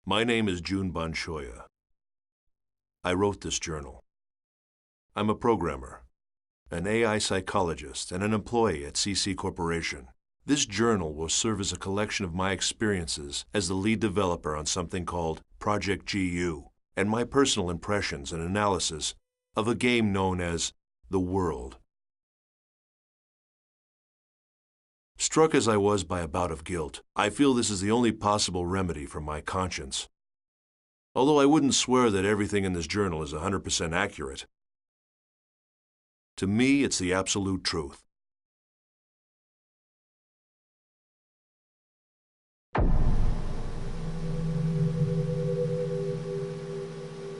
My name is Jun Banshoya. I wrote this journal. I'm a programmer, an AI psychologist, and an employee at CC Corporation. This journal will serve as a collection of my experiences as the lead developer on something called Project GU, and my personal impressions and analysis of a game known as The World. Struck as I was by a bout of guilt, I feel this is the only possible remedy for my conscience. Although I wouldn't swear that everything in this journal is 100% accurate. To me, it's the absolute truth.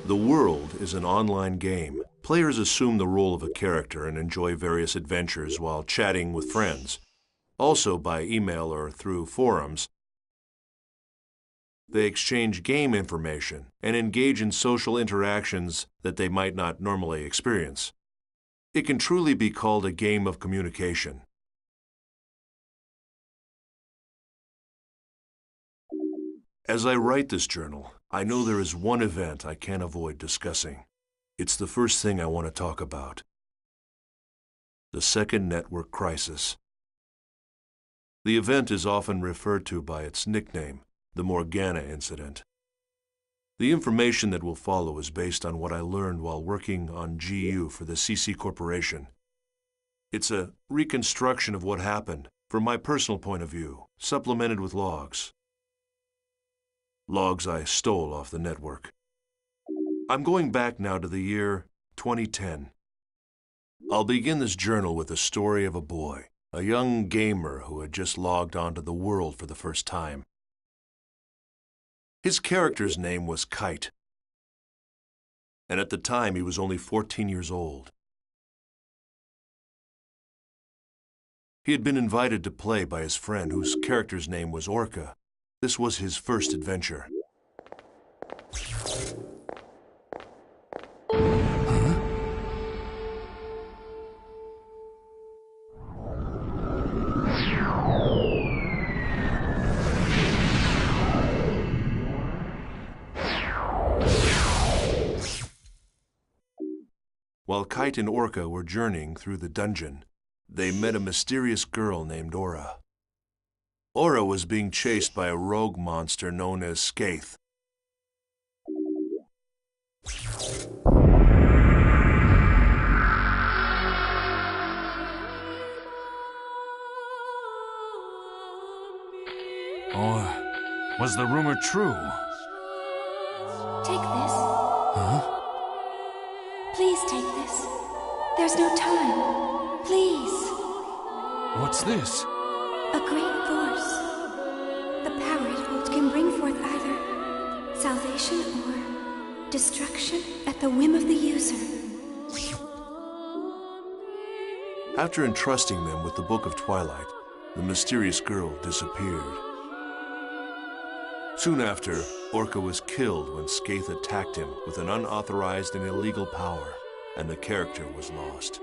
The World is an online game. Players assume the role of a character and enjoy various adventures while chatting with friends. Also by email or through forums, they exchange game information and engage in social interactions that they might not normally experience. It can truly be called a game of communication. As I write this journal, I know there is one event I can't avoid discussing. It's the first thing I want to talk about. The second network crisis. The event is often referred to by its nickname, the Morgana incident. The information that will follow is based on what I learned while working on GU for the CC Corporation. It's a reconstruction of what happened from my personal point of view, supplemented with logs. Logs I stole off the network. I'm going back now to the year 2010. I'll begin this journal with the story of a boy, a young gamer who had just logged onto the world for the first time. His character's name was Kite, and at the time he was only 14 years old. He had been invited to play by his friend whose character's name was Orca. This was his first adventure. While Kite and Orca were journeying through the dungeon, they met a mysterious girl named Aura. Aura was being chased by a rogue monster known as Skaith. Or was the rumor true? Take this. Huh? Please take this. There's no time. Please. What's this? A great force. The power it holds can bring forth either salvation or destruction at the whim of the user. After entrusting them with the Book of Twilight, the mysterious girl disappeared. Soon after, Orca was killed when Skaith attacked him with an unauthorized and illegal power, and the character was lost.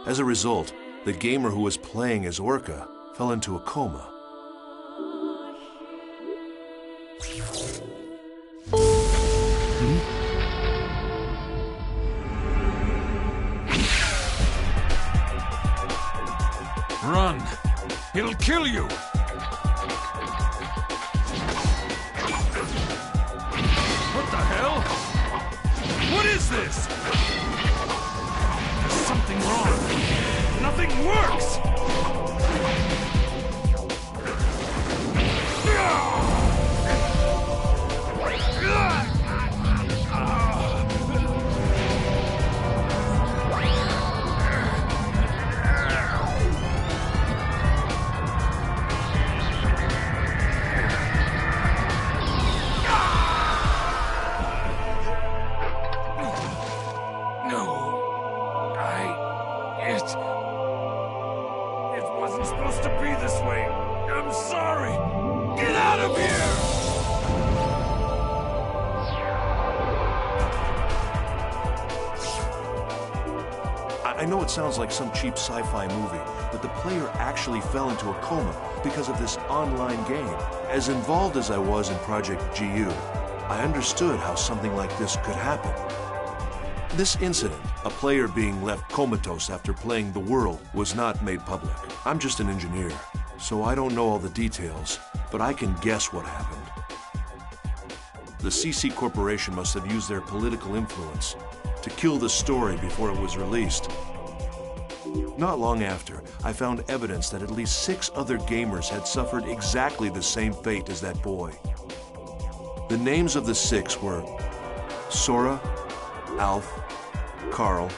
As a result, the gamer who was playing as Orca fell into a coma. Run! It'll kill you! What the hell? What is this? There's something wrong. Nothing works! It wasn't supposed to be this way. I'm sorry. Get out of here! I know it sounds like some cheap sci-fi movie, but the player actually fell into a coma because of this online game. As involved as I was in Project GU, I understood how something like this could happen. This incident, a player being left comatose after playing the world, was not made public. I'm just an engineer, so I don't know all the details, but I can guess what happened. The CC Corporation must have used their political influence to kill the story before it was released. Not long after, I found evidence that at least 6 other gamers had suffered exactly the same fate as that boy. The names of the 6 were Sora, Alf, Carl,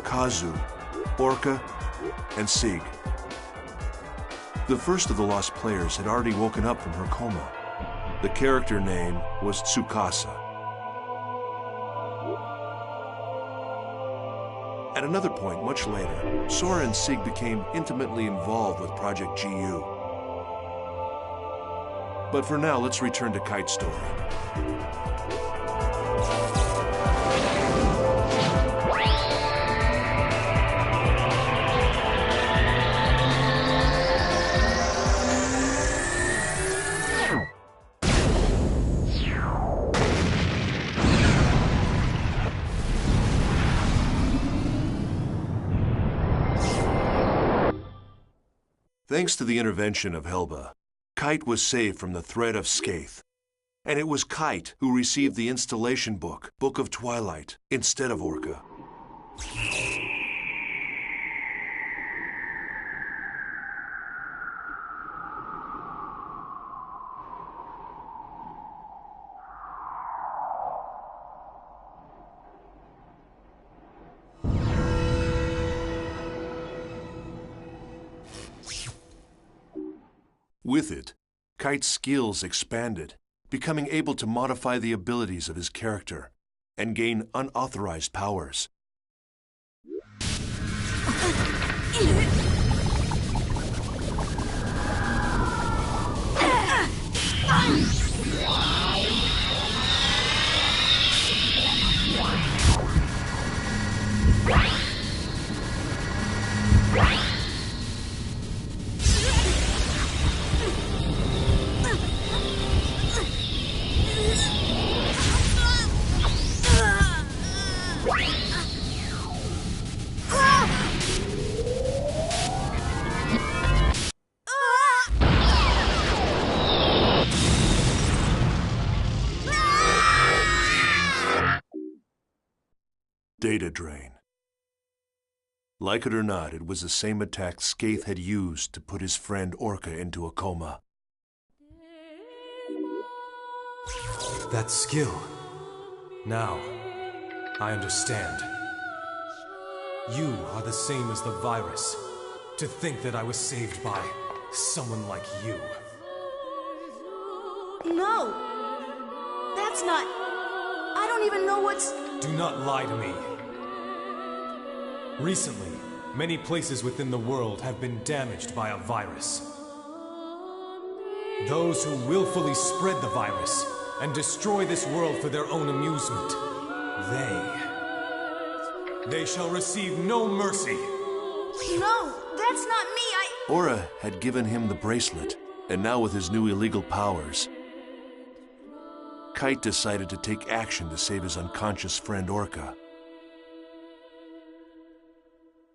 Kazu, Orca, and Sig. The first of the lost players had already woken up from her coma. The character name was Tsukasa. At another point, much later, Sora and Sig became intimately involved with Project GU. But for now, let's return to Kite's story. Thanks to the intervention of Helba, Kite was saved from the threat of Skaith. And it was Kite who received the installation book, Book of Twilight, instead of Orca. With it, Kite's skills expanded, becoming able to modify the abilities of his character and gain unauthorized powers. Data drain. Like it or not, it was the same attack Skaith had used to put his friend Orca into a coma. That skill. Now, I understand. You are the same as the virus. To think that I was saved by someone like you. No! That's not... I don't even know what's... Do not lie to me. Recently, many places within the world have been damaged by a virus. Those who willfully spread the virus and destroy this world for their own amusement, they shall receive no mercy. No, that's not me, Aura had given him the bracelet, and now with his new illegal powers, Kite decided to take action to save his unconscious friend Orca.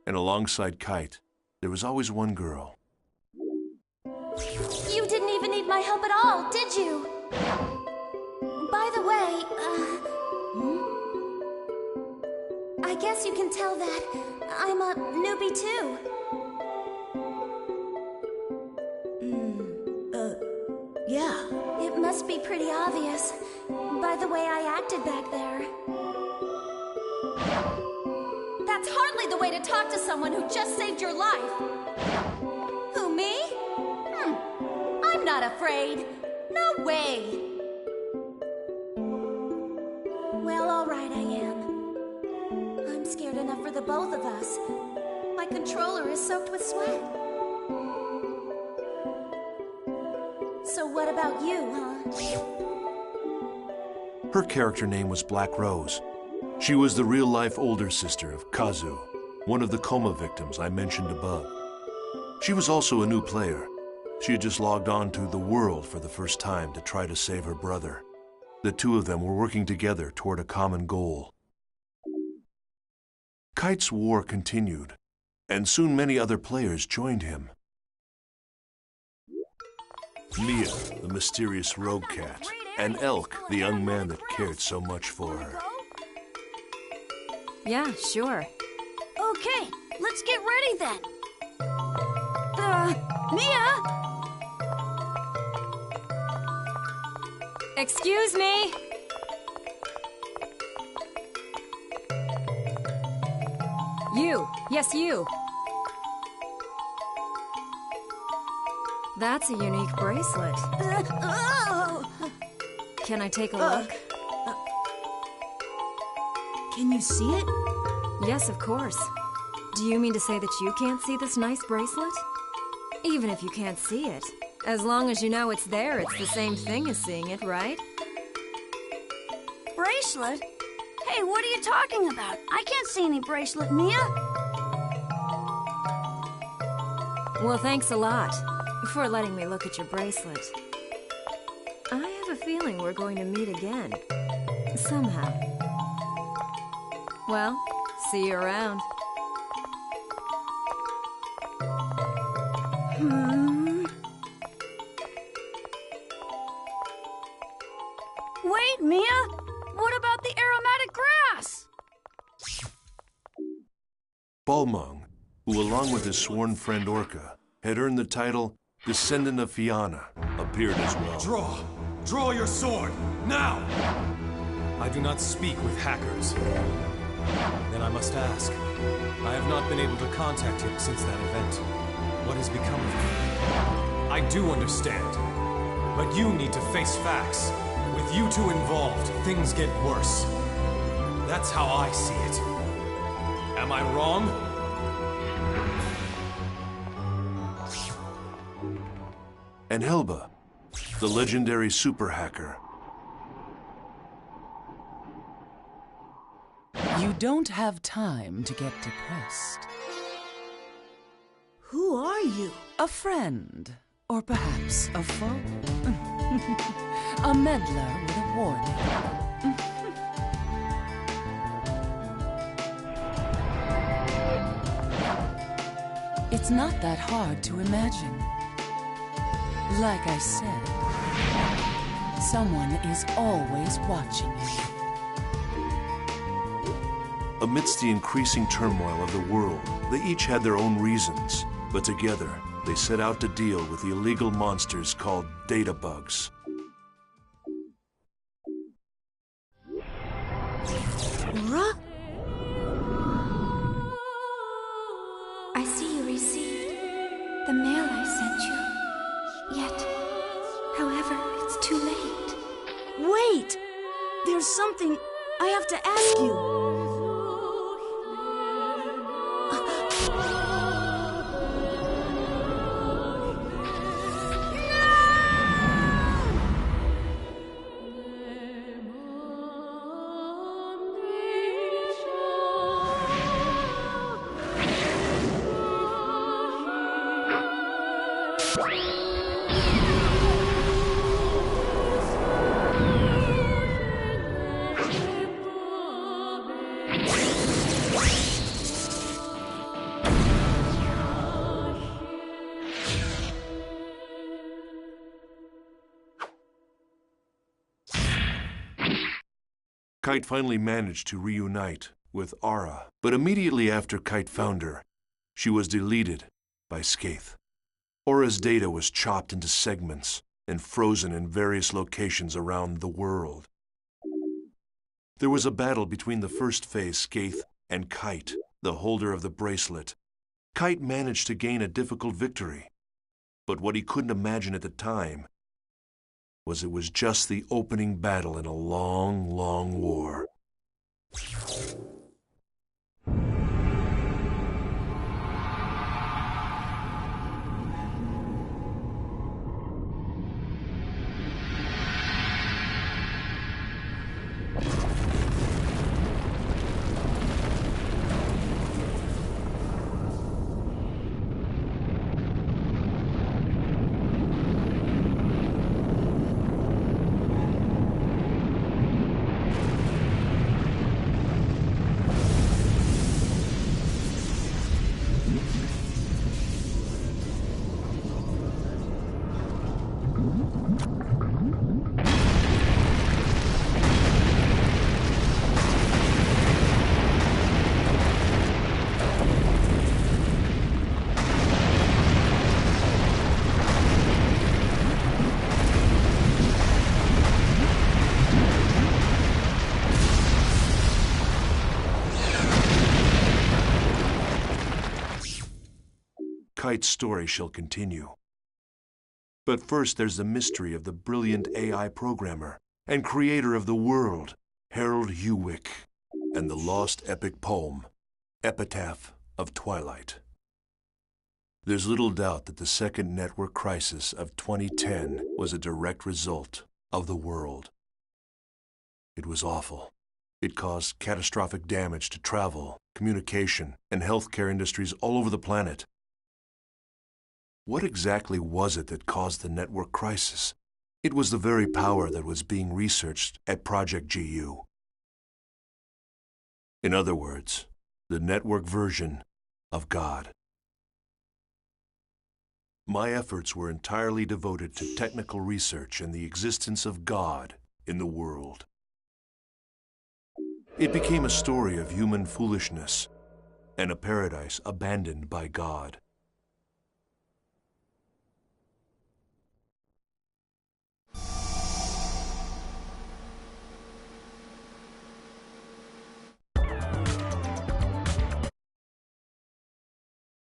And alongside Kite, there was always one girl. You didn't even need my help at all, did you? By the way, I guess you can tell that I'm a newbie too. Yeah. It must be pretty obvious by the way I acted back there. That's hardly the way to talk to someone who just saved your life. Who, me? I'm not afraid. No way. Well, all right, I am. I'm scared enough for the both of us. My controller is soaked with sweat. So what about you, huh? Her character name was Black Rose. She was the real-life older sister of Kazu, one of the coma victims I mentioned above. She was also a new player. She had just logged on to the world for the first time to try to save her brother. The two of them were working together toward a common goal. Kite's war continued, and soon many other players joined him. Mia, the mysterious rogue cat, and Elk, the young man that cared so much for her. Yeah, sure. Okay, let's get ready then. Mia? Excuse me? You. Yes, you. That's a unique bracelet. Can I take a look? Can you see it? Yes, of course. Do you mean to say that you can't see this nice bracelet? Even if you can't see it, as long as you know it's there, it's the same thing as seeing it, right? Bracelet? Hey, what are you talking about? I can't see any bracelet, Mia. Well, thanks a lot for letting me look at your bracelet. I have a feeling we're going to meet again. Somehow. Well, see you around. Wait, Mia! What about the aromatic grass? Balmung, who along with his sworn friend Orca, had earned the title Descendant of Fianna, appeared as well. Draw! Draw your sword! Now! I do not speak with hackers. Then I must ask. I have not been able to contact him since that event. What has become of him? I do understand. But you need to face facts. With you two involved, things get worse. That's how I see it. Am I wrong? And Helba, the legendary super hacker. You don't have time to get depressed. Who are you? A friend, or perhaps a foe. A meddler with a warning. It's not that hard to imagine. Like I said, someone is always watching you. Amidst the increasing turmoil of the world, they each had their own reasons, but together they set out to deal with the illegal monsters called data bugs. Laura? I see you received the mail I sent you. Yet, however, it's too late. Wait! There's something I have to ask you. Kite finally managed to reunite with Ara, but immediately after Kite found her, she was deleted by Skaith. Aura's data was chopped into segments and frozen in various locations around the world. There was a battle between the first phase Skaith and Kite, the holder of the bracelet. Kite managed to gain a difficult victory, but what he couldn't imagine at the time was it was just the opening battle in a long, long war. Kite's story shall continue. But first there's the mystery of the brilliant AI programmer and creator of the world, Harold Hewick, and the lost epic poem, Epitaph of Twilight. There's little doubt that the second network crisis of 2010 was a direct result of the world. It was awful. It caused catastrophic damage to travel, communication, and healthcare industries all over the planet. What exactly was it that caused the network crisis? It was the very power that was being researched at Project GU. In other words, the network version of God. My efforts were entirely devoted to technical research and the existence of God in the world. It became a story of human foolishness and a paradise abandoned by God.